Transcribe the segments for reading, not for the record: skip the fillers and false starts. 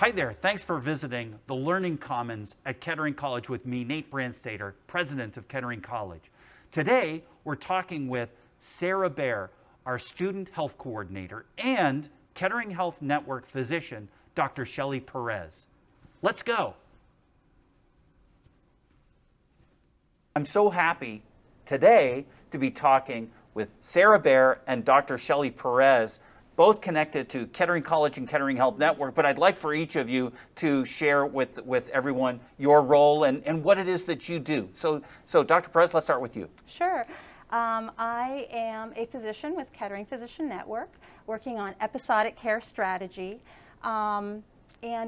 Hi there, thanks for visiting the Learning Commons at Kettering College with me, Nate Brandstater, president of Kettering College. Today, we're talking with Sarah Bear, our student health coordinator, and Kettering Health Network physician, Dr. Shelley Perez. Let's go. I'm so happy today to be talking with Sarah Bear and Dr. Shelley Perez, both connected to Kettering College and Kettering Health Network, but I'd like for each of you to share with everyone your role and what it is that you do. So Dr. Perez, let's start with you. Sure. I am a physician with Kettering Physician Network, working on episodic care strategy, and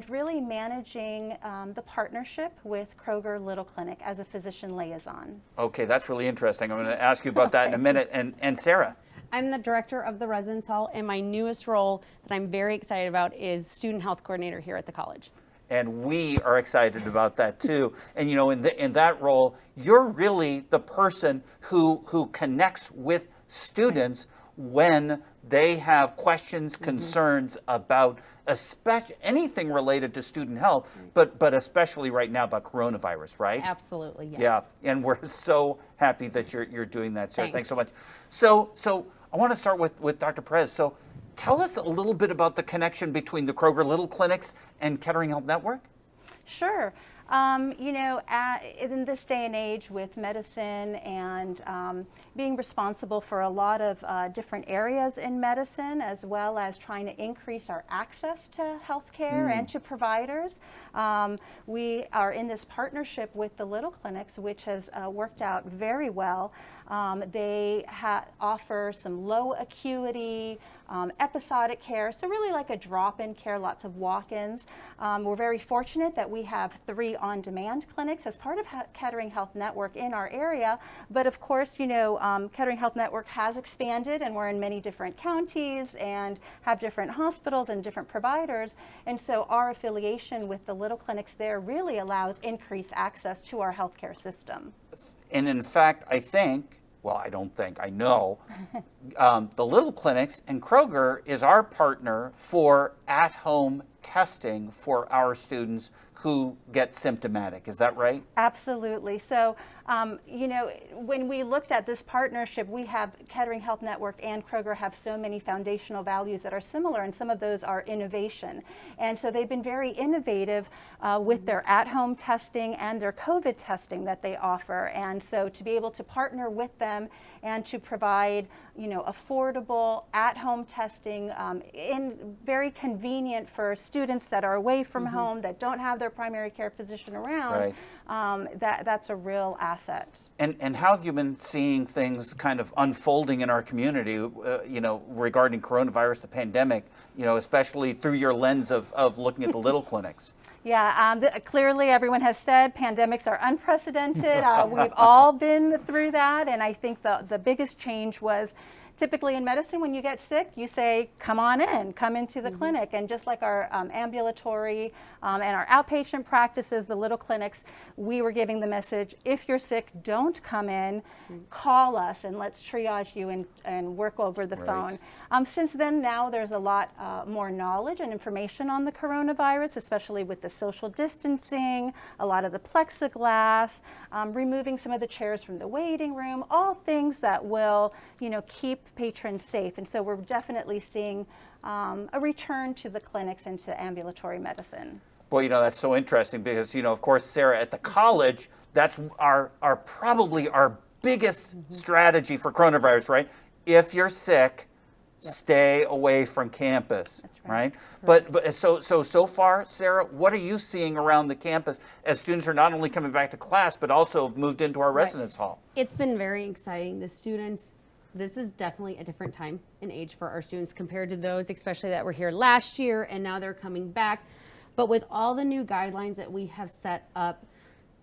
really managing the partnership with Kroger Little Clinic as a physician liaison. Okay, that's really interesting. I'm going to ask you about that in a minute. And Sarah? I'm the director of the residence hall, and my newest role that I'm very excited about is student health coordinator here at the college. And we are excited about that too. And you know, in that role, you're really the person who connects with students when they have questions, concerns about anything related to student health, but especially right now about coronavirus, right? Absolutely, yes. Yeah, and we're so happy that you're doing that, Sarah. Thanks so much. So I want to start with Dr. Perez. So tell us a little bit about the connection between the Kroger Little Clinics and Kettering Health Network. Sure. You know, in this day and age with medicine and being responsible for a lot of different areas in medicine, as well as trying to increase our access to healthcare and to providers, we are in this partnership with the Little Clinics, which has worked out very well. They offer some low acuity, episodic care, so really like a drop-in care, lots of walk-ins. We're very fortunate that we have 3 on-demand clinics as part of Kettering Health Network in our area, but of course, you know, Kettering Health Network has expanded and we're in many different counties and have different hospitals and different providers, and so our affiliation with the Little Clinics there really allows increased access to our healthcare system. And in fact, I know, the Little Clinics and Kroger is our partner for at-home testing for our students who get symptomatic. Is that right? Absolutely. So, you know, when we looked at this partnership, we have Kettering Health Network and Kroger have so many foundational values that are similar, and some of those are innovation. And so they've been very innovative with their at-home testing and their COVID testing that they offer. And so to be able to partner with them and to provide, you know, affordable at-home testing, very convenient for students that are away from home, that don't have their primary care physician around, that's a real asset. And how have you been seeing things kind of unfolding in our community, you know, regarding coronavirus, the pandemic, you know, especially through your lens of looking at the Little Clinics? Yeah, clearly everyone has said pandemics are unprecedented. We've all been through that, and I think the biggest change was typically in medicine, when you get sick, you say, come on in, come into the clinic. And just like our ambulatory and our outpatient practices, the Little Clinics, we were giving the message, if you're sick, don't come in, call us and let's triage you and work over the phone. Since then, now there's a lot more knowledge and information on the coronavirus, especially with the social distancing, a lot of the plexiglass, removing some of the chairs from the waiting room, all things that will, you know, keep patrons safe. And so we're definitely seeing a return to the clinics and to ambulatory medicine. Well, you know, that's so interesting because, you know, of course, Sarah, at the college, that's probably our biggest strategy for coronavirus, right? If you're sick, stay away from campus, That's right? But so far, Sarah, what are you seeing around the campus as students are not only coming back to class, but also have moved into our residence hall? It's been very exciting. The students, this is definitely a different time in age for our students compared to those, especially that were here last year and now they're coming back. But with all the new guidelines that we have set up,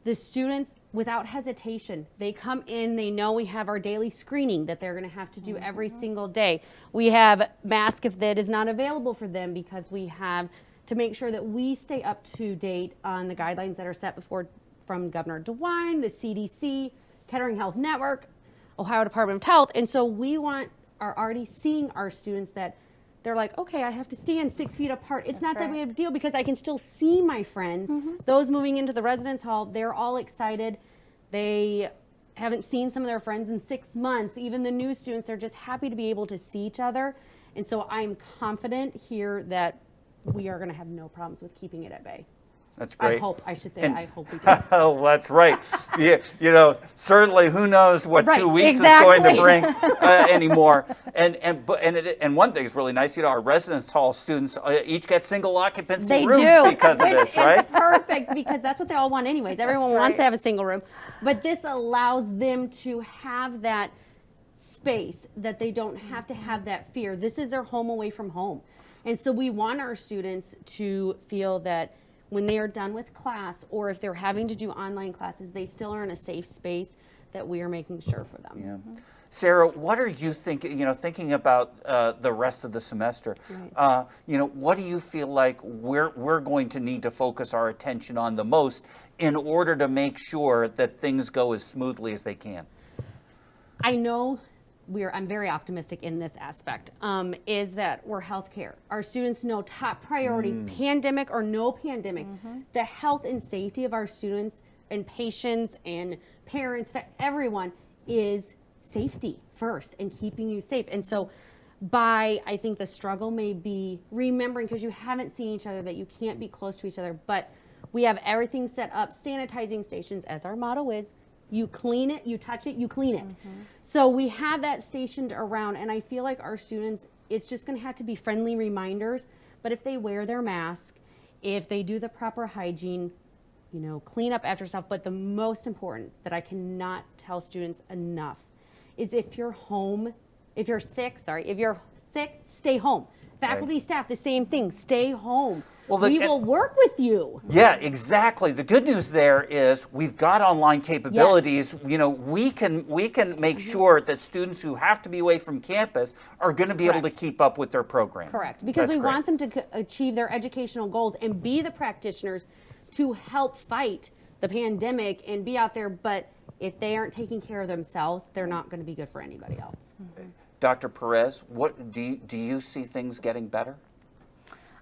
the students, without hesitation, they come in, they know we have our daily screening that they're going to have to do every single day. We have mask if that is not available for them because we have to make sure that we stay up to date on the guidelines that are set before from Governor DeWine, the CDC, Kettering Health Network, Ohio Department of Health. And so we are already seeing our students that they're like, okay, I have to stand 6 feet apart. It's not that right. big of a deal because I can still see my friends. Those moving into the residence hall, they're all excited. They haven't seen some of their friends in 6 months. Even the new students, they're just happy to be able to see each other. And so I'm confident here that we are going to have no problems with keeping it at bay. That's great. I hope we do. Oh, that's right. Yeah, certainly, who knows what Right, 2 weeks exactly. is going to bring anymore. And one thing is really nice. Our residence hall students each get single occupancy They rooms do. because of Which this, is right? perfect because that's what they all want anyways. Everyone That's wants to right. have a single room. But this allows them to have that space that they don't have to have that fear. This is their home away from home. And so we want our students to feel that when they are done with class or if they're having to do online classes, they still are in a safe space that we are making sure for them. Yeah. Sarah, what are you thinking, thinking about the rest of the semester? Right. What do you feel like we're going to need to focus our attention on the most in order to make sure that things go as smoothly as they can? I know I'm very optimistic in this aspect, is that we're healthcare. Our students know top priority, pandemic or no pandemic, the health and safety of our students and patients and parents, everyone is safety first and keeping you safe. And so I think the struggle may be remembering, because you haven't seen each other, that you can't be close to each other, but we have everything set up, sanitizing stations, as our motto is. You clean it, you touch it, you clean it. So we have that stationed around, and I feel like our students, it's just going to have to be friendly reminders. But if they wear their mask, if they do the proper hygiene, clean up after yourself. But the most important that I cannot tell students enough is if you're sick, stay home. Faculty, staff, the same thing, stay home. Well, we will work with you. Yeah, exactly. The good news there is we've got online capabilities. We can make sure that students who have to be away from campus are going to be able to keep up with their program. Correct, because That's we great. want them to achieve their educational goals and be the practitioners to help fight the pandemic and be out there. But if they aren't taking care of themselves, they're not going to be good for anybody else. Dr. Perez, what do you see things getting better?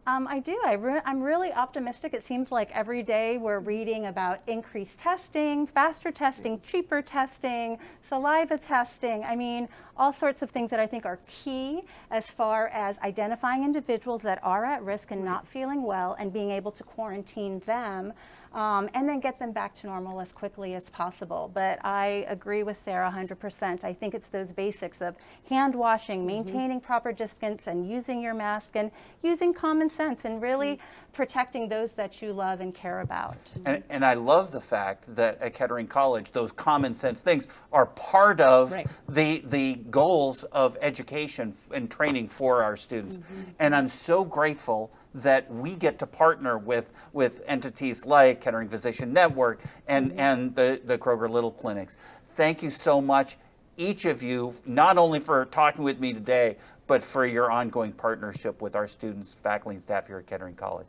I do. I'm really optimistic. It seems like every day we're reading about increased testing, faster testing, cheaper testing, saliva testing. I mean, all sorts of things that I think are key as far as identifying individuals that are at risk and not feeling well and being able to quarantine them. And then get them back to normal as quickly as possible. But I agree with Sarah 100%. I think it's those basics of hand washing, maintaining proper distance, and using your mask, and using common sense, and really protecting those that you love and care about. And I love the fact that at Kettering College, those common sense things are part of the goals of education and training for our students. And I'm so grateful that we get to partner with entities like Kettering Physician Network and the Kroger Little Clinics. Thank you so much, each of you, not only for talking with me today, but for your ongoing partnership with our students, faculty, and staff here at Kettering College.